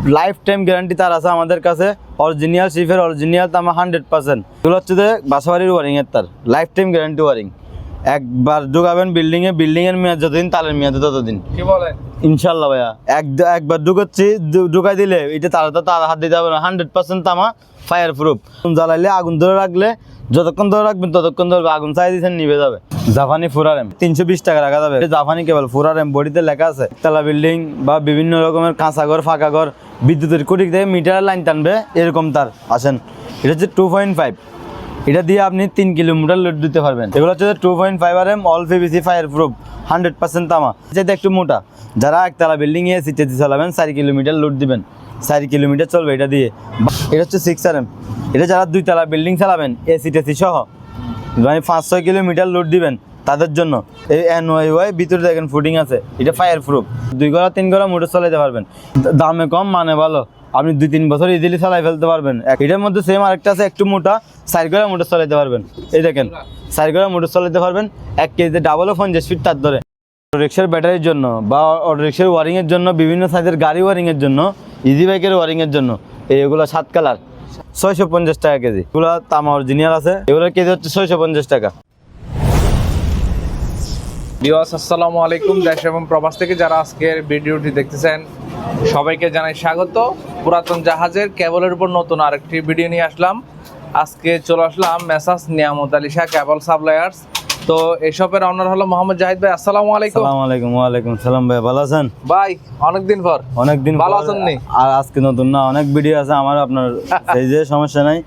Life time guarantee তার আছে আমাদের কাছে। অরিজিনাল শিফের অরিজিনাল তামা 100%। এগুলো হচ্ছে যে বাসাবাড়ির ওয়ারিংয়ের তার, লাইফ টাইম গ্যারান্টি ওয়ারিং। একবার ঢুকাবেন বিল্ডিংয়ের মেয়াদ যতদিন, তারের মেয়াদ ততদিন। কি বলে ইনশাল্লাহ ভাইয়া একবার ঢুকাই দিলে এটা তার হাত দিতে হবে না। 100% তামা ফায়ার প্রুফ। জ্বালাইলে আগুন ধরে রাখলে যতক্ষণ ধরে রাখবেন ততক্ষণ ধরবে, আগুন চাই দিচ্ছেন নিভে যাবে। জাপানি ফুরারেম 320 টাকা রাখা যাবে। জাপানি কেবল ফুরারেম, বডিতে লেখা আছে একতলা বিল্ডিং বা বিভিন্ন রকমের কাঁচা ঘর, ফাঁকা ঘর, বিদ্যুতের কুটি থেকে মিটারের লাইন টানবে এরকম তার আসেন। এটা হচ্ছে 2.5, এটা দিয়ে আপনি 3 কিলোমিটার লোড দিতে পারবেন। এগুলো হচ্ছে 2.5 RM all PVC fire proof 100% তামা। যেটা একটু মোটা, যারা একতলা বিল্ডিং এ সিটিতে চালাবেন 4 কিলোমিটার লোড দিবেন, 4 কিলোমিটার চলবে এটা দিয়ে। এটা হচ্ছে 6 RM, এটা যারা 2 তলা বিল্ডিং চালাবেন এসি সহ, মানে 5-6 কিলোমিটার লোড দিবেন তাদের জন্য। এই NYY ভিতরে দেখেন ফুডিং আছে, এটা ফায়ার প্রুফ। 2 গড়া 3 গড়া মোটর চালাতে পারবেন, দামে কম মানে ভালো। আপনি 2-3 বছর ইজিলি চালাই ফেলতে পারবেন। এটার মধ্যে সেম আরেকটা আছে একটু মোটা, 4 গড়া মোটর চালাতে পারবেন। এই দেখেন 4 গড়া মোটর চালাতে পারবেন, 1 কেজিতে ডাবলও 50 ফিট তার ধরে। অটোরিক্সার ব্যাটারির জন্য বা অটোরিক্সার ওয়ারিংয়ের জন্য, বিভিন্ন সাইজের গাড়ি ওয়ারিংয়ের জন্য, ইজি বাইকের ওয়ারিংয়ের জন্য এগুলো 7 কালার 650 টাকা কেজি। এগুলো তামা অরিজিনাল আছে, এগুলোর কেজি হচ্ছে 650 টাকা। ভিউয়ার্স আসসালামু আলাইকুম। দেশ এবং প্রবাস থেকে যারা আজকের ভিডিওটি দেখতেছেন সবাইকে জানাই স্বাগত। পুরাতন জাহাজের কেবলের উপর নতুন আরেকটি ভিডিও নিয়ে আসলাম। আজকে চলে আসলাম মেসার্স নিয়ামত আলী শাহ কেবল সাপ্লায়ার্স। তো এসবের অনার হলো মোহাম্মদ জাহিদ ভাই। আসসালামু আলাইকুম। আসসালামু আলাইকুম। ওয়ালাইকুম সালাম ভাই, ভালো আছেন ভাই? অনেকদিন পর। ভালো আছেন নি? আর আজকে নতুন না, অনেক ভিডিও আছে আমার আপনার সেই যে সমস্যা নাই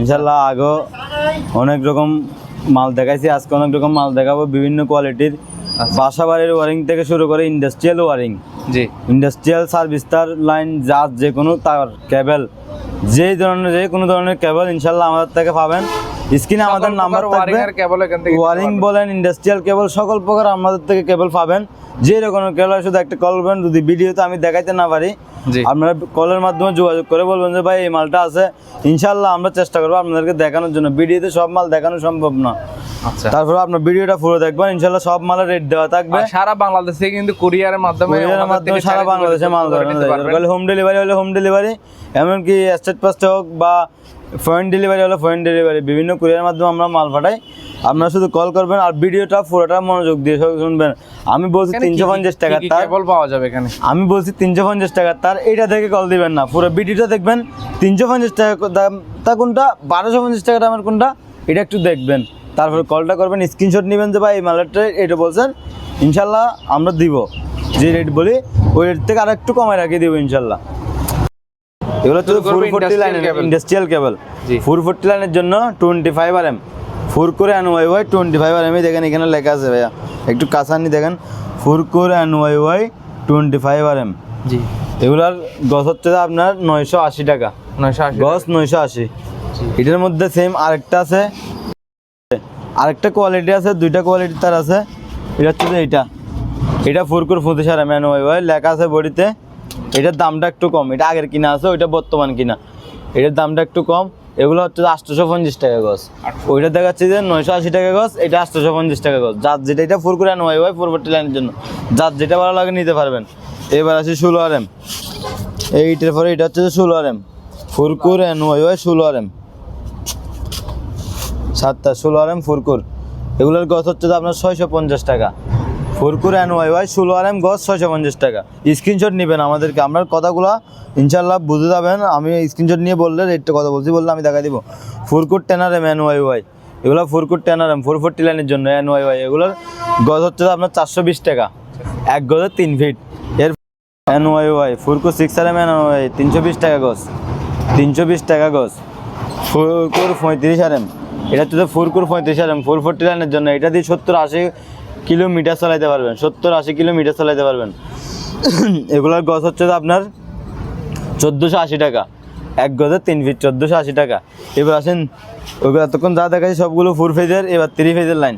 ইনশাআল্লাহ। আগে অনেক রকম মাল দেখাইছি, আজকে অনেক রকম মাল দেখাবো বিভিন্ন কোয়ালিটির। বাসা বাড়ির ওয়ারিং থেকে শুরু করে ইন্ডাস্ট্রিয়াল ওয়ারিং, জি ইন্ডাস্ট্রিয়াল সার্ভিস তার লাইন, জাজ যে কোনো তার কেবল, যে কোনো ধরনের কেবল ইনশাআল্লাহ আমাদের থেকে পাবেন। স্ক্রিনে আমাদের নাম্বার থাকবে, ওয়ারিং বলেন ইন্ডাস্ট্রিয়াল কেবল সকল প্রকার আমাদের থেকে কেবল পাবেন। যে রকমের কেবল শুধু একটা কল করবেন, যদি ভিডিওতে আমি দেখাইতে না পারি আপনারা কলের মাধ্যমে যোগাযোগ করে বলবেন যে ভাই এই মালটা আছে, ইনশাআল্লাহ আমরা চেষ্টা করবো আপনাদেরকে দেখানোর জন্য। ভিডিওতে সব মাল দেখানো সম্ভব না, তারপরে আপনার ভিডিওটা পুরো দেখবেন, ইনশাআল্লাহ সব মালের রেট দেওয়া থাকবে। সারা বাংলাদেশে কিন্তু কুরিয়ারের মাধ্যমে সারা বাংলাদেশে মাল ধরেন। হোম ডেলিভারি হলে হোম ডেলিভারি, এমনকি স্টেট ফাস্ট হোক বা ফরেন ডেলিভারি হলে ফরেন ডেলিভারি, বিভিন্ন কুরিয়ারের মাধ্যমে আমরা মাল পাঠাই। আপনারা শুধু কল করবেন আর ভিডিওটা পুরোটা মনোযোগ দিয়ে শুনবেন। আমি বলছি 350 টাকা তার পাওয়া যাবে এখানে, আমি বলছি 350 টাকা তার, এইটা থেকে কল দিবেন না, পুরো ভিডিওটা দেখবেন। 350 টাকা তা কোনটা, 1250 টাকা দামের কোনটা, এটা একটু দেখবেন, তারপরে কলটা করবেন, স্ক্রিনশট নেবেন যে ভাই এই মালেরটা এটা বলছেন, ইনশাল্লাহ আমরা দিব। যে রেট বলি ওই রেট থেকে আর একটু কমায় রাখিয়ে দিব ইনশাল্লাহ। এগুলো হচ্ছে 440 লাইনের ইন্ডাস্ট্রিয়াল কেবল। 440 লাইনের জন্য 25 RM, 4 করে NYY 25 RM। দেখেন এখানে লেখা আছে ভাইয়া, একটু কাছানি দেখেন, 4 করে NYY 25 RM। জি, এগুলার গছ হচ্ছে আপনার 980 টাকা, 980 গছ 980। এটার মধ্যে সেম আরেকটা আছে, আরেকটা কোয়ালিটি আছে, 2টা কোয়ালিটি তার আছে। এটা হচ্ছে যে এটা 4 করে 25 RM NYY লেখা আছে বডিতে। এটার দামটা একটু কম, এটা আগের কিনা আছে, ওইটা বর্তমান কিনা, এটার দামটা একটু কম। এগুলো হচ্ছে 850 টাকা গছ, ওইটা দেখাচ্ছে যে 980 টাকা গছ, এটা 850 টাকা গছ। যার যেটা, এটা 4 করে NYY 440 লাইনের জন্য, যার যেটা ভালো লাগে নিতে পারবেন। এবার আছে 16 RM, এইটার পরে এটা হচ্ছে যে 16 RM, 4 করে NYY 16 RM, 7টা 16 RM 4 কোর। এগুলোর গছ হচ্ছে যে আপনার 650 টাকা। 4 করে NYY 16 RM গছ 650 টাকা। স্ক্রিনশট নেবেন আমাদেরকে, আপনার কথাগুলো ইনশাল্লাহ বুঝে যাবেন। আমি স্ক্রিনশট নিয়ে বললে রেটটা কথা বলছি বললে আমি দেখাই দিব। 4 কোর 10 RM NYY, এগুলো 4 কোর 10 RM 440 লাইনের জন্য NYY। এগুলোর গছ হচ্ছে আপনার 420 টাকা, 1 গজে 3 ফিট। এর NYY 4 কোর 6 RM NYY 320 টাকা গছ, 320 টাকা গছ। 4 কোর 35 RM, এটা হচ্ছে 4 কোর 35 RM 440 লাইনের জন্য। এটা দিয়ে 70-80 কিলোমিটার চালাইতে পারবেন, 70-80 কিলোমিটার চালাইতে পারবেন। এগুলোর গছ হচ্ছে আপনার 1480 টাকা, 1 গজে 3 ফিট, 1480 টাকা। এবার আসেন, ওইগুলো এতক্ষণ যা দেখাচ্ছি সবগুলো 4 ফেজের, এবার 3 ফেজের লাইন।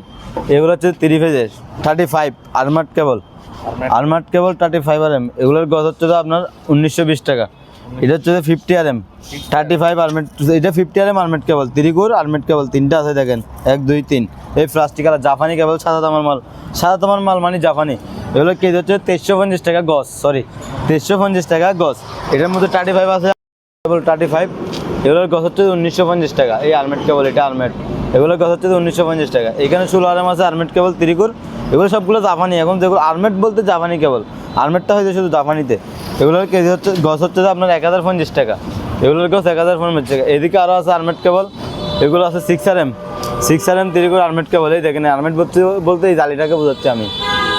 এগুলো হচ্ছে 3 ফেজের 35 আর্মার্ড কেবল, আর্মার্ড কেবল 35 RM। এগুলোর গছ হচ্ছে আপনার 1920 টাকা। এটা হচ্ছে 50 RM 35 আর্মেড, এটা 50 RM আর্মেড কেবল, 3 কোর আর্মেড কেবল, 3টা আছে দেখেন, 1 2 3। এই প্লাস্টিক আর জাপানি কেবল, সাদা তামার মাল, সাদা তামার মাল মানে জাপানি। এগুলো কেজি হচ্ছে 2350 টাকা গজ, সরি 2350 টাকা গজ। এটার মধ্যে 35 আছে, কেবল 35, এগুলোর গজ হচ্ছে 1950 টাকা। এই আর্মেট কেবল, এটা আর্মেট, এগুলোর গজ হচ্ছে 1950 টাকা। এখানে 16 আরাম আছে আর্মেট কেবল ত্রিকুর, এগুলো সবগুলো জাপানি। এখন যেগুলো আর্মেট বলতে জাপানি কেবল, আর্মেটটা হয়েছে শুধু জাপানিতে। এগুলোর কেজি হচ্ছে গজ হচ্ছে আপনার 1050 টাকা, এগুলোর গজ 1050 টাকা। এদিকে আরও আছে আর্মেট কেবল, এগুলো আছে 6RM ত্রিকুর আর্মেট কেবল। এই দেখেন আর্মেট বলতে এই জালিটাকে বোঝাচ্ছি আমি।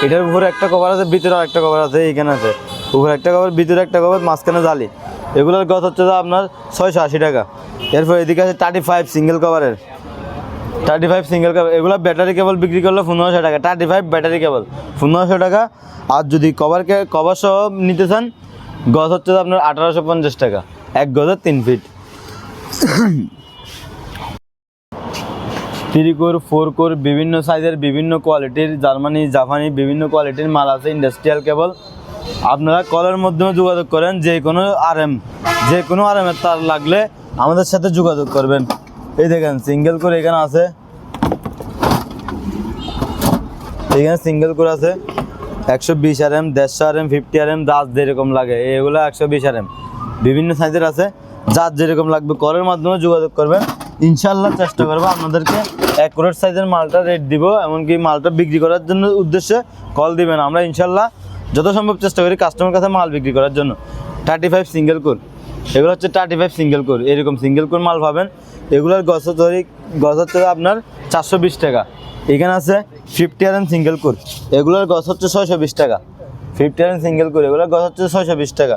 এটার উপরে একটা কভার আছে, ভিতরে একটা কভার আছে, এইখানে আছে উপরে একটা কভার, ভিতরে একটা কভার, মাঝখানে জালি। এগুলোর গজ হচ্ছে আপনার 680 টাকা। এরপর এদিকে আছে 35 সিঙ্গেল কভারের, 35 সিঙ্গেল কেবল। এগুলো ব্যাটারি কেবল বিক্রি করলে 1500 টাকা, 35 ব্যাটারি কেবল 1500 টাকা। আর যদি কভার সহ নিতে চান, গজ হচ্ছে আপনার 1850 টাকা, এক গজে 3 ফিট। 3 কোর 4 কোর বিভিন্ন সাইজের বিভিন্ন কোয়ালিটির জার্মানি জাপানি বিভিন্ন কোয়ালিটির মাল আছে। ইন্ডাস্ট্রিয়াল কেবল আপনারা কলের মাধ্যমে যোগাযোগ করেন, যে কোনো আরএমের তার লাগলে আমাদের সাথে যোগাযোগ করবেন। এই দেখেন সিঙ্গেল কোর এখানে আছে, এখানে সিঙ্গেল কোর আছে 120 RM, 150 RM, 50 RM, যার যেরকম লাগে। এগুলো 120 RM বিভিন্ন সাইজের আছে, যার যেরকম লাগবে কলের মাধ্যমে যোগাযোগ করবেন। ইনশাল্লাহ চেষ্টা করবো আপনাদেরকে অ্যাকুরেট সাইজের মালটা রেট দিব, এমনকি মালটা বিক্রি করার জন্য উদ্দেশ্যে কল দিবেন। আমরা ইনশাল্লাহ যত সম্ভব চেষ্টা করি কাস্টমার কাছে মাল বিক্রি করার জন্য। 35 সিঙ্গেল কোর, এগুলো হচ্ছে 35 সিঙ্গেল কোর, এরকম সিঙ্গেল কোর মাল পাবেন। এগুলোর গজ হচ্ছে আপনার 420 টাকা। এখানে আছে 50 RM সিঙ্গেল কোর, এগুলোর গজ হচ্ছে 620 টাকা। 50 RM সিঙ্গেল কোর, এগুলোর গজ হচ্ছে 620 টাকা।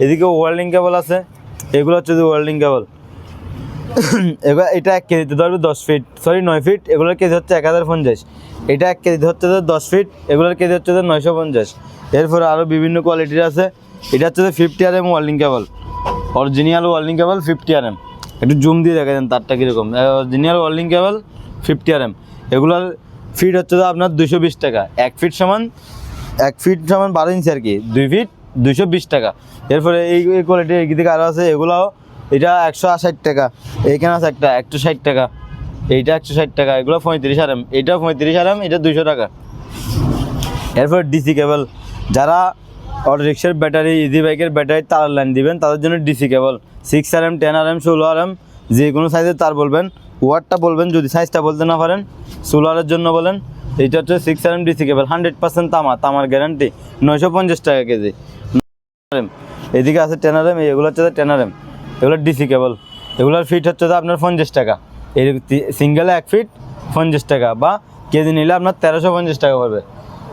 এদিকে ওয়েল্ডিং কেবল আছে, এগুলো হচ্ছে ওয়েল্ডিং কেবল। এবার এটা 1 কেজিতে ধরবে 10 ফিট, সরি 9 ফিট, এগুলোর কেজি হচ্ছে 1050। এটা 1 কেজিতে হচ্ছে 10 ফিট, এগুলোর কেজি হচ্ছে 950। এরপরে আরও বিভিন্ন কোয়ালিটির আছে। এটা হচ্ছে 50 RM ওয়েল্ডিং কেবল, অরিজিনাল ওয়েল্ডিং কেবল 50 RM। একটু জুম দিয়ে দেখা দেন তারটা কীরকম। অরিজিনাল ওয়েল্ডিং কেবল 50 RM, এগুলোর ফিট হচ্ছে আপনার 220 টাকা। 1 ফিট সমান 12 ইঞ্চি আর কি, 2 ফিট 220 টাকা। এরপরে এই কোয়ালিটির দিকে আরও আছে, এগুলোও এটা 160 টাকা। এইখানে আছে একটা 160 টাকা, এইটা 160 টাকা। এগুলো 35 RM, এটা 35 RM, এটা 200 টাকা। এরপর ডিসি কেবল, যারা অটো রিক্সার ব্যাটারি, ইজি বাইকের ব্যাটারি তার লাইন দিবেন তাদের জন্য ডিসি কেবল 6 RM, 10 RM, 16 RM, যে কোনো সাইজের তার বলবেন, ওয়াটটা বলবেন, যদি সাইজটা বলতে না পারেন 16 এর জন্য বলেন। এইটা হচ্ছে 6 RM ডিসি কেবল, 100% তামার গ্যারান্টি, 950 টাকা কেজি। এদিকে আছে 10 RM, এগুলো হচ্ছে 10 RM, এগুলো ডিসি কেবল। এগুলোর ফিট হচ্ছে আপনার 50 টাকা, এই সিঙ্গেলে 1 ফিট 50 টাকা, বা কেজি নিলে আপনার 1350 টাকা পড়বে।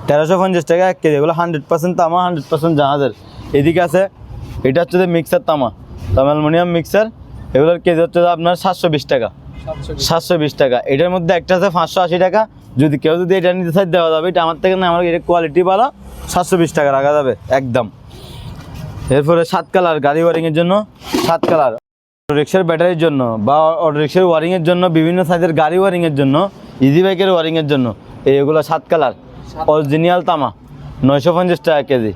1350 টাকা 1 কেজি। এগুলো 100% তামা, 100% জাহাজের। এদিকে আছে এটা হচ্ছে মিক্সার তামা, অ্যালুমিনিয়াম মিক্সার, এগুলোর কেজি হচ্ছে আপনার 720 টাকা, 720 টাকা। এটার মধ্যে একটা আছে 580 টাকা। যদি কেউ এটা নিতে চাই দেওয়া যাবে, এটা আমার থেকে না, আমার এটা কোয়ালিটি ভালো, 720 টাকা রাখা যাবে একদম। এরপরে 7 কালার গাড়ি ওয়ারিংয়ের জন্য, 7 কালার অটো রিক্সার ব্যাটারির জন্য বা অটো রিক্সার ওয়ারিংয়ের জন্য, বিভিন্ন সাইজের গাড়ি ওয়ারিংয়ের জন্য, ইজি বাইকের ওয়ারিংয়ের জন্য এইগুলো 7 কালার অরিজিনাল তামা, 950 টাকা কেজি।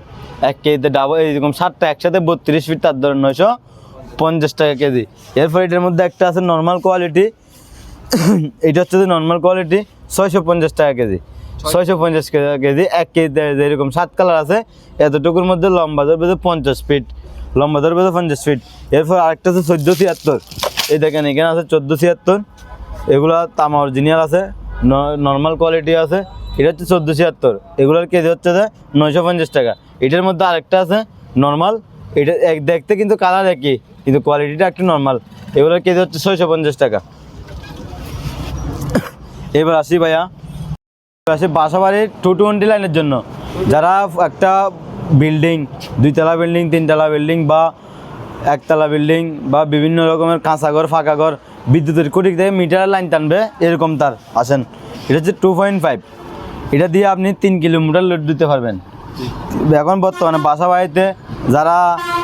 1 কেজিতে ডাবল এইরকম 7টা একসাথে 32 ফিট, তার ধরেন 950 টাকা কেজি। এরপর এটার মধ্যে একটা আছে নর্মাল কোয়ালিটি, এটা হচ্ছে নর্মাল কোয়ালিটি 650 টাকা কেজি, 650 টাকা কেজি। 1 কেজিতে যেরকম 7 কালার আছে, এতটুকুর মধ্যে লম্বা ধরবে 50 ফিট, লম্বা ধরবে 50 ফিট। এরপর আরেকটা আছে 1476, এই দেখেন এখানে আছে 1476, এগুলো তামা অরিজিনাল আছে, নর্মাল কোয়ালিটি আছে। এটা হচ্ছে 1476, এগুলোর কেজি হচ্ছে 950 টাকা। এটার মধ্যে আরেকটা আছে নর্মাল, এটা দেখতে কিন্তু কালার একই, কিন্তু কোয়ালিটিটা একটু নর্মাল, এগুলোর কেজি হচ্ছে 650 টাকা। এবার আসি ভাইয়া, বাসাবাড়ির 220 লাইনের জন্য, যারা একটা বিল্ডিং, 2তলা বিল্ডিং, 3তলা বিল্ডিং বা 1তলা বিল্ডিং বা বিভিন্ন রকমের কাঁচা ঘর, ফাঁকা ঘর, বিদ্যুতের খুঁটি থেকে মিটারের লাইন টানবে, এরকম তার আসেন। এটা হচ্ছে 2.5, এটা দিয়ে আপনি 3 কিলোমিটার লোড দিতে পারবেন। এখন বর্তমানে বাসা বাড়িতে যারা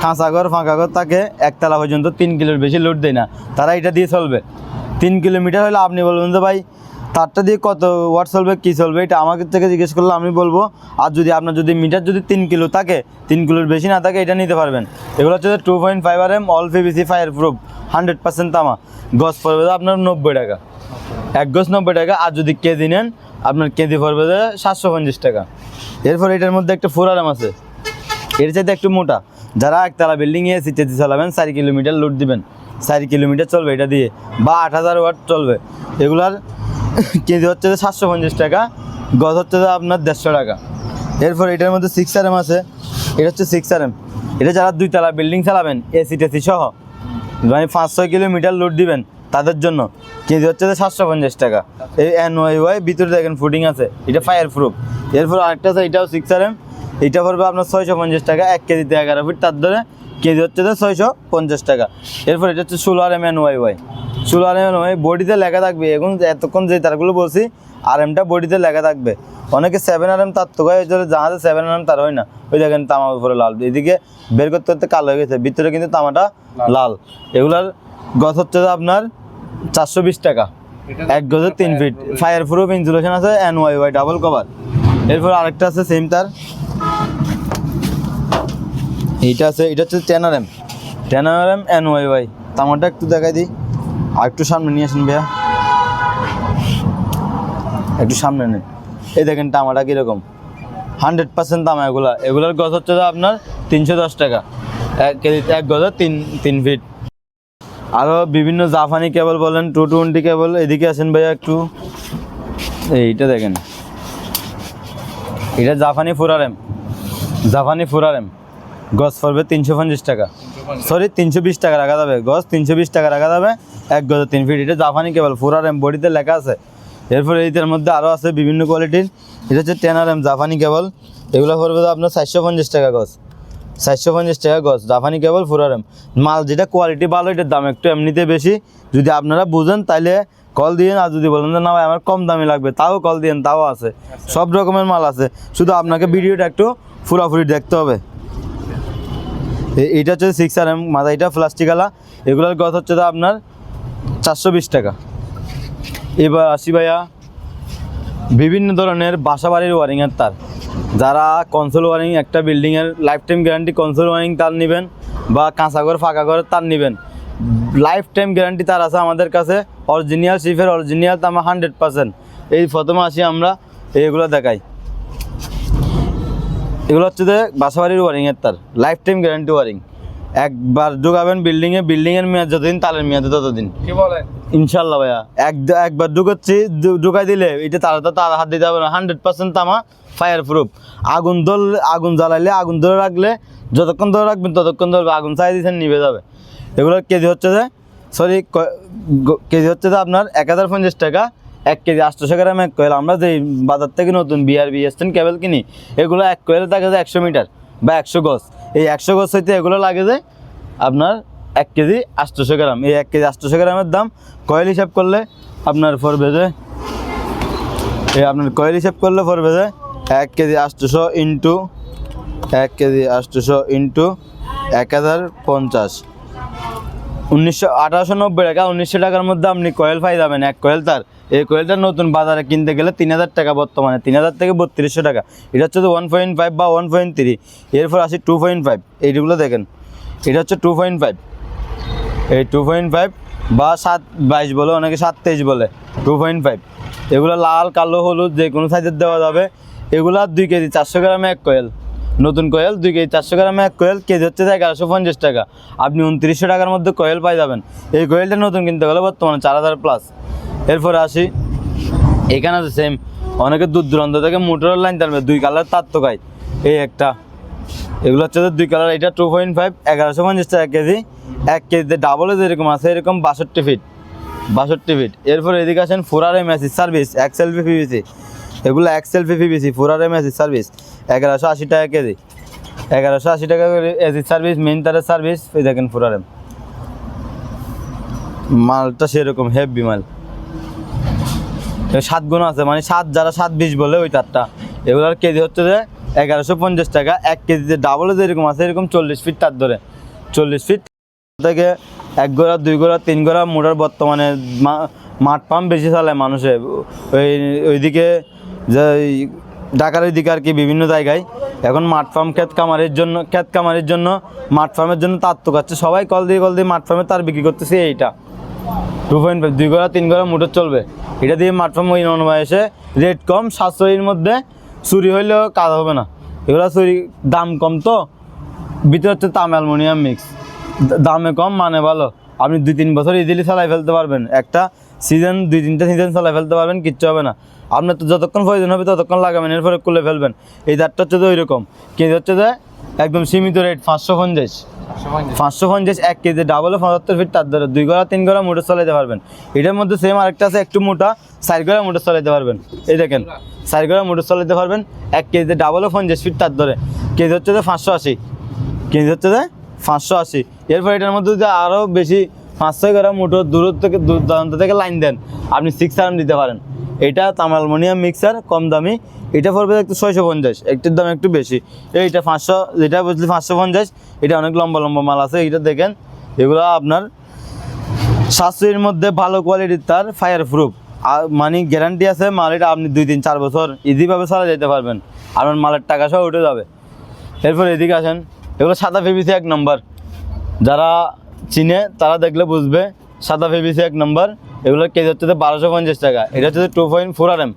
কাঁচা ঘর, ফাঁকা ঘর থাকে, 1তলা পর্যন্ত 3 কিলোর বেশি লোড দেয় না, তারা এটা দিয়ে চলবে। 3 কিলোমিটার হলে আপনি বলবেন যে ভাই তারটা দিয়ে কত ওয়াট চলবে, কী চলবে, এটা আমাকে থেকে জিজ্ঞেস করলে আমি বলবো। আর যদি আপনার মিটার 3 কিলো থাকে, 3 কিলোর বেশি না থাকে, এটা নিতে পারবেন। এগুলো হচ্ছে 2.5 RM all PVC fire proof, 100% তামা। গজ পড়বে আপনার 90 টাকা, 1 গজ 90 টাকা। আর যদি কেজি নেন, আপনার কেজি পড়বে 750 টাকা। এরপর এটার মধ্যে একটা ফোর আরাম আছে, এর চাইতে একটু মোটা। যারা একতলা বিল্ডিংয়ে এসি টেসি চালাবেন 4 কিলোমিটার লোড দিবেন, 4 কিলোমিটার চলবে এটা দিয়ে, বা 8000 ওয়াট চলবে। এগুলার কেজি হচ্ছে যে 750 টাকা, গজ হচ্ছে যে আপনার 150 টাকা। এরপর এটার মধ্যে 6 RM আছে, এটা হচ্ছে 6 RM। এটা যারা 2 তলা বিল্ডিং চালাবেন এসি টেসি সহ, মানে 5-6 কিলোমিটার লোড দিবেন তাদের জন্য কেজি হচ্ছে যে 750 টাকা। এই NYY ভিতরে দেখেন ফুডিং আছে, এটা ফায়ার প্রুফ। এরপর আরেকটা আছে, এটাও 6 RM, এটা পড়বে আপনার 650 টাকা, 1 কেজিতে 11 ফিট, তার ধরে কেজি হচ্ছে যে 650 টাকা। এরপর এটা হচ্ছে 16 RM NYY, 16 RM NYY বডিতে লেখা থাকবে। এখন এতক্ষণ যে তারগুলো বলছি RMটা বডিতে লেখা থাকবে। অনেকে 7 RM তার তো হয়, জাহাজে 7 RM তার হয় না, ওই দেখেন তামার উপরে লাল, এদিকে বের করতে করতে কালো হয়ে গেছে, ভিতরে কিন্তু তামাটা লাল। এগুলার গজ হচ্ছে যে আপনার 420 টাকা, 1 গজে 3 ফিট, ফায়ার প্রুফ ইনসুলেশন আছে, NYY ডাবল কভার। এরপর আরেকটা আছে সেম তার, এইটা আছে, এটা হচ্ছে 10 RM, 10 RM NYY। তামাটা একটু দেখাই দিই, আর একটু সামনে নিয়ে আসেন ভাইয়া, একটু সামনে নেন। এই দেখেন তামাটা কীরকম, 100% তামা। এগুলার গজ হচ্ছে যে আপনার 310 টাকা, 1 কেজিতে 1 গজে 3 ফিট। আরও বিভিন্ন জাপানি কেবল বলেন, 220 কেবল। এদিকে আসেন ভাইয়া একটু, এইটা দেখেন, এটা জাপানি 4 RM, জাপানি 4 RM, গজ পড়বে 350 টাকা, সরি 320 টাকা রাখা যাবে, গজ 320 টাকা রাখা যাবে, 1 গজে 3 ফিট। এটা জাপানি কেবল 4 RM, বডিতে লেখা আছে। এরপরে এইটার মধ্যে আরও আছে বিভিন্ন কোয়ালিটির, এটা হচ্ছে 10 RM জাপানি কেবল। এগুলো পড়বে আপনার 450 টাকা গজ, 450 টাকা গজ, জাপানি কেবল 4 RM। মাল যেটা কোয়ালিটি ভালো, এটার দাম একটু এমনিতে বেশি। যদি আপনারা বুঝেন তাহলে কল দিন, আর যদি বলেন যে না ভাই আমার কম দামি লাগবে, তাও কল দিন, তাও আছে, সব রকমের মাল আছে। শুধু আপনাকে ভিডিওটা একটু পুরোপুরি দেখতে হবে। এইটা হচ্ছে 6 RM, মাথা এটা প্লাস্টিকওয়ালা। এগুলোর গজ হচ্ছে আপনার 420 টাকা। এবার আসি ভাইয়া বিভিন্ন ধরনের বাসা বাড়ির ওয়ারিংয়ের তার। যারা কনসোল ওয়ারিং, একটা বিল্ডিংয়ের life time guarantee concealed wiring তার নেবেন, বা কাঁচা ঘর ফাঁকা ঘরের তার নেবেন, লাইফ টাইম গ্যারান্টি তার আছে আমাদের কাছে। অরিজিনাল শিফের অরিজিনাল তামা 100%। এই প্রথমে আসি আমরা এইগুলো দেখাই। এগুলো হচ্ছে যে বাসা বাড়ির ওয়ারিংয়ের তার, লাইফ টাইম গ্যারান্টি ওয়ারিং। একবার ঢুকাবেন বিল্ডিংয়ের মেয়াদ যতদিন, তারের মেয়াদ ততদিন, কি বলেন? ইনশাল্লাহ ভাইয়া। একবার ঢুকাই দিলে এটা তার হাত দিতে হবে না, 100% তামা, ফায়ার প্রুফ। আগুন জ্বালাইলে, আগুন ধরে রাখলে, যতক্ষণ ধরে রাখবেন ততক্ষণ ধরে আগুন চাই দিচ্ছেন নিভে যাবে। এগুলোর কেজি হচ্ছে যে কেজি হচ্ছে যে আপনার 1050 টাকা, 1 কেজি 800 গ্রাম 1 কয়েল। আমরা যে বাজার থেকে নতুন BRB এসছেন কেবল কিনি, এগুলো 1 কয়েলে থাকে যে 100 মিটার বা 100 গজ। এই 100 গজ হইতে এগুলো লাগে যে আপনার 1 কেজি 800 গ্রাম। এই 1 কেজি 800 গ্রামের দাম কয়েল হিসাব করলে আপনার পড়বে যে, কয়েল হিসাব করলে পড়বে যে 1 কেজি 800 ইন্টু 1 কেজি 800 ইন্টু 1050, 1890 টাকা। 1900 টাকার মধ্যে আপনি কয়েল পাই যাবেন, 1 কয়েল তার। এই কয়েলটা নতুন বাজারে কিনতে গেলে 3000 টাকা, বর্তমানে 3000 থেকে 3200 টাকা। এটা হচ্ছে 1.5 বা 1.3। এরপর আসি 2.5, এইগুলো দেখেন, এটা হচ্ছে 2.5। এই 2.5 বা 722 বলে, অনেকে 723 বলে, 2.5। এগুলো লাল, কালো, হলুদ যে কোনো সাইজের দেওয়া যাবে। এগুলো 2 কেজি 400 গ্রামে 1 কয়েল, নতুন কয়েল 2 কেজি 400 গ্রামে 1 কয়েল, কেজি হচ্ছে 1150 টাকা। আপনি 2900 টাকার মধ্যে কয়েল পাই যাবেন। এই কয়েলটা নতুন কিনতে গেলে বর্তমানে 4000+। এরপরে আসি, এখানে আছে সেম, অনেকে দূর দূরান্ত থেকে মোটরের লাইন টানবে, 2 কালার তার তো গাই, এই একটা। এগুলো হচ্ছে 2 কালার। এটা 2.5, 1150 টাকা কেজি। 1 কেজিতে ডাবলে যেরকম আছে এরকম 62 ফিট, 62 ফিট। এরপর এদিকে আসেন 4 RM AC service, XLP PVC। এগুলো XLP PVC 4 RM AC service, 1180 টাকা কেজি, 1180 টাকা করে এসি সার্ভিস, মেইন তারের সার্ভিস। এই দেখেন 4 RM মালটা সেরকম হেভি মাল, 7 গুণ আছে, মানে 7 যারা 720 বলে ওই তারটা। এগুলোর কেজি হচ্ছে যে 1150 টাকা। 1 কেজিতে ডাবলে যেরকম আছে এরকম 40 ফিট তার ধরে, 40 ফিট থেকে 1 গোড়া 2 গোড়া 3 গোড়া মোটর। বর্তমানে মাঠ পাম্প বেশি চালায় মানুষে, ওইদিকে যে ঢাকার ওইদিকে আর কি, বিভিন্ন জায়গায় এখন মাঠ পাম্প ক্ষেত কামারের জন্য মাঠ ফার্মের জন্য তার তো কাচ্ছে। সবাই কল দিয়ে মাঠ ফার্মে তার বিক্রি করতেছে। এইটা 2.5, 2 গোড়া 3 গোড়া মোটর চলবে। এটা দিয়ে মাঠ ফার্ম ওই নন এসে রেট কম, সাশ্রয়ীর মধ্যে চুরি হইলেও কাজ হবে না, এগুলো চুরি দাম কম তো, ভিতরে হচ্ছে তাম অ্যালুমিনিয়াম মিক্স, দামে কম মানে ভালো। আপনি 2-3 বছর ইজিলি চালাই ফেলতে পারবেন, একটা সিজন 2-3টা সিজন চালাই ফেলতে পারবেন, কিচ্ছু হবে না। আপনার তো যতক্ষণ প্রয়োজন হবে ততক্ষণ লাগাবেন, এরপরে খুলে ফেলবেন। এই তারটা হচ্ছে যে ওই রকম, কিন্তু হচ্ছে যে একদম সীমিত রেট 550, 550 1 কেজি, ডাবলে 75 ফিট তার ধরে 2 গড়া 3 গড়া মোটর চালাতে পারবেন। এটার মধ্যে সেম আরেকটা আছে একটু মোটা, 4 গড়া মোটর চালাতে পারবেন। এই দেখেন 4 গড়া মোটর চালাতে পারবেন, 1 কেজি ডাবলে 50 ফিট তার ধরে, কেজি হচ্ছে যে 580, কেজি হচ্ছে যে 580। এরপর এটার মধ্যে যদি আরও বেশি 5-6 গড়া মোটর দূর দূরান্ত থেকে লাইন দেন, আপনি 6 আর্ম দিতে পারেন। এটা তাম অ্যালুমিনিয়াম মিক্সার, কম দামি, এটা পড়বে একটু 650, একটির দাম একটু বেশি। এইটা 500, যেটা বুঝলি 550, এটা অনেক লম্বা লম্বা মাল আছে। এইটা দেখেন, এগুলো আপনার 700-এর মধ্যে ভালো কোয়ালিটির তার, ফায়ার প্রুফ, আর মানে গ্যারান্টি আছে মাল। এটা আপনি 2-3-4 বছর ইজিভাবে চালা যেতে পারবেন, আপনার মালের টাকা সহ উঠে যাবে। এরপর এদিকে আসেন, এগুলো সাদা পিভিসি 1 নম্বর, যারা চিনে তারা দেখলে বুঝবে। সাদা পিভিসি 1 নম্বর, এগুলোর কেজি হচ্ছে 1250 টাকা। এটা হচ্ছে 2.4 RM,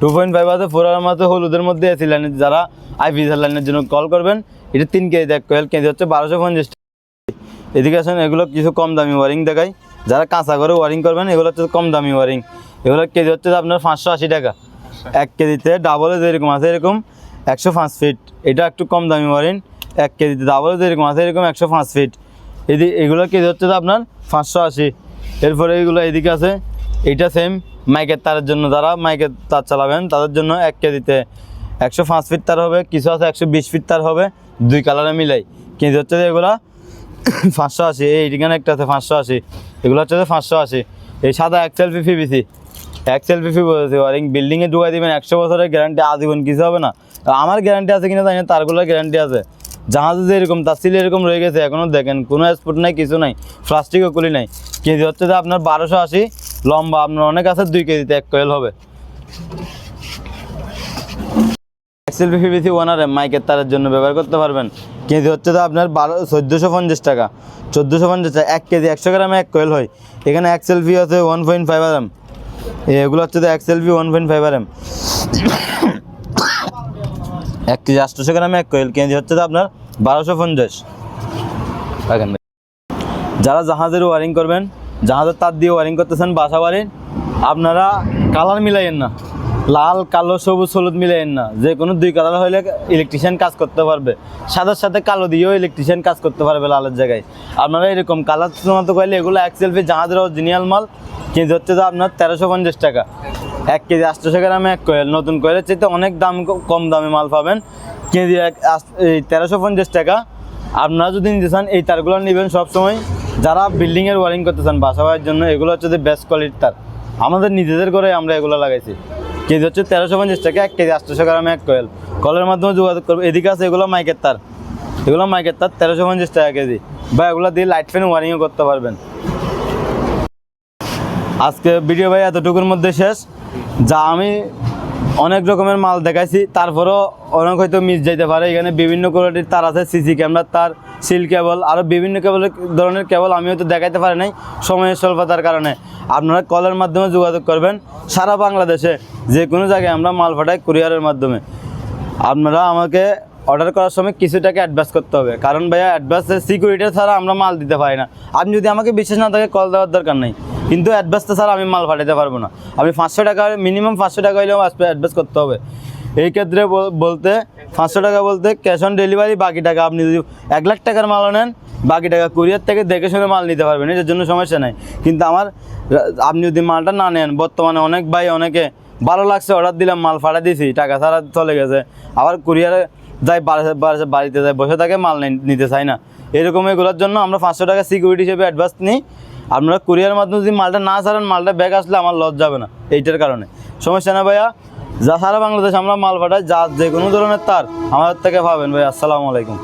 2.5 আছে, 4 RM আছে। হলুদের মধ্যে এসি লাইনের, যারা আইপিএস লাইনের জন্য কল করবেন, এটা 3 কেজি 1 কয়েল, কেজি হচ্ছে 1250 টাকা। এদিকে আসেন, এগুলো কিছু কম দামি ওয়ারিং দেখাই, যারা কাঁচা করে ওয়ারিং করবেন, এগুলো হচ্ছে কম দামি ওয়ারিং। এগুলোর কেজি হচ্ছে আপনার 580 টাকা। 1 কেজিতে ডাবলে যেরকম আছে এরকম 105 ফিট, এটা একটু কম দামি ওয়ারিং। 1 কেজিতে ডাবলে যেরকম আছে এরকম 105 ফিট, এগুলোর কেজি হচ্ছে আপনার 580। এরপরে এইগুলো এদিকে আছে, এইটা সেম মাইকের তারের জন্য, যারা মাইকের তার চালাবেন তাদের জন্য 1 কেজিতে 105 ফিট তার হবে, কিছু আছে 120 ফিট তার হবে, 2 কালারে মিলাই, কেজি হচ্ছে যে এগুলা 580। এইখানে একটা আছে 580, এগুলো হচ্ছে যে 580। এই সাদা XLP PVC, XLP বলেছে ওয়ারিং, বিল্ডিংয়ে ঢুকাই দিবেন, 100 বছরের গ্যারান্টি, আজীবন কিছু হবে না। আমার গ্যারান্টি আছে কিনা জানি না, তারগুলোর গ্যারান্টি আছে। জাহাজে যেরকম তার সিল এরকম রয়ে গেছে, এখনও দেখেন কোনো স্পট নাই, কিছু নাই, প্লাস্টিকও কুলি নাই। কেজি হচ্ছে যে আপনার 1280, লম্বা আপনার অনেক আছে, 2 কেজিতে 1 কয়েল হবে। XLP PVC 1 RM মাইকের তারের জন্য ব্যবহার করতে পারবেন, কেজি হচ্ছে যে আপনার 1450 টাকা, 1450 টাকা। 1 কেজি 100 গ্রামে 1 কয়েল হয়। এখানে XLP আছে 1.5 RM, এগুলো হচ্ছে যে XLP 1.5 RM, 1 কেজি 800 গ্রামে 1 কয়েল, কেজি হচ্ছে যে আপনার 1250। যারা জাহাজের ওয়ারিং করবেন, জাহাজের তার দিয়ে ওয়ারিং করতেছেন বাসা বাড়ির, আপনারা কালার মিলাইয়েন না, লাল কালো সবুজ হলুদ মিলাইয়েন না। যে কোনো 2 কালার হলে ইলেকট্রিশিয়ান কাজ করতে পারবে, সাদার সাথে কালো দিয়েও ইলেকট্রিশিয়ান কাজ করতে পারবে লালের জায়গায়। আপনারা এরকম কালার মতো করলে, এগুলো XLP জাহাজের অরিজিনাল মাল, কেজি হচ্ছে যে আপনার 1350 টাকা। 1 কেজি 800 গ্রামে 1 কয়েল, নতুন কয়েলের চাইতে অনেক দাম কম দামে মাল পাবেন, কেজি 1350 টাকা। আপনারা যদি নিতে চান এই তারগুলো নেবেন সবসময়, যারা বিল্ডিংয়ের ওয়ারিং করতে চান বাসা বাড়ির জন্য, এগুলো হচ্ছে যে বেস্ট কোয়ালিটির তার, আমাদের নিজেদের করে আমরা এগুলো লাগাইছি। কেজি হচ্ছে 1350 টাকা, 1 কেজি 800 গ্রামে 1 কয়েল, কলের মাধ্যমে যোগাযোগ করবে। এদিকে আছে এগুলো মাইকের তার, এগুলো মাইকের তার 1350 টাকা কেজি, বা এগুলো দিয়ে লাইট ফ্যান ওয়ারিংও করতে পারবেন। আজকে ভিডিও ভাই এতটুকুর মধ্যে শেষ। যা আমি অনেক রকমের মাল দেখাইছি, তারপরেও অনেক হয়তো মিস যাইতে পারে। এখানে বিভিন্ন কোয়ালিটির তার আছে, সিসি ক্যামেরার তার, সিল কেবল, আরও বিভিন্ন ধরনের কেবল আমি হয়তো দেখাইতে পারি নাই সময়ের স্বল্পতার কারণে। আপনারা কলের মাধ্যমে যোগাযোগ করবেন, সারা বাংলাদেশে যে কোনো জায়গায় আমরা মাল পাঠাই কুরিয়ারের মাধ্যমে। আপনারা আমাকে অর্ডার করার সময় কিছু টাকা অ্যাডভান্স করতে হবে, কারণ ভাইয়া অ্যাডভান্সের সিকিউরিটি ছাড়া আমরা মাল দিতে পারি না। আপনি যদি আমাকে বিশ্বাস না থাকে কল দেওয়ার দরকার নেই, কিন্তু অ্যাডভান্সটা ছাড়া আমি মাল পাঠাতে পারবো না। আপনি 500 টাকা, মিনিমাম 500 টাকা হলেও অ্যাডভান্স করতে হবে। এই ক্ষেত্রে বলতে 500 টাকা বলতে ক্যাশ অন ডেলিভারি, বাকি টাকা আপনি যদি 1 লাখ টাকার মাল নেন, বাকি টাকা কুরিয়ার থেকে দেখে শুনে মাল নিতে পারবেন, এটার জন্য সমস্যা নাই। কিন্তু আপনি যদি মালটা না নেন, বর্তমানে অনেক ভাই অনেকে ভালো লাগছে অর্ডার দিলাম, মাল পাঠা দিয়েছি, টাকা ছাড়া চলে গেছে, আবার কুরিয়ারে যাই বাড়িতে যায় বসে থাকে, মাল নিতে চাই না। এরকম এগুলোর জন্য আমরা 500 টাকা সিকিউরিটি হিসেবে অ্যাডভান্স নিই। আপনারা কুরিয়ার মাধ্যমে যদি মালটা না ছাড়েন, মালটা ব্যাগ আসলে আমার লস যাবে না, এইটার কারণে। সমস্যা না ভাইয়া, যা সারা বাংলাদেশ আমরা মাল পাঠাই, যা যে কোনো ধরনের তার আমাদের থেকে পাবেন ভাই। আসসালামু আলাইকুম।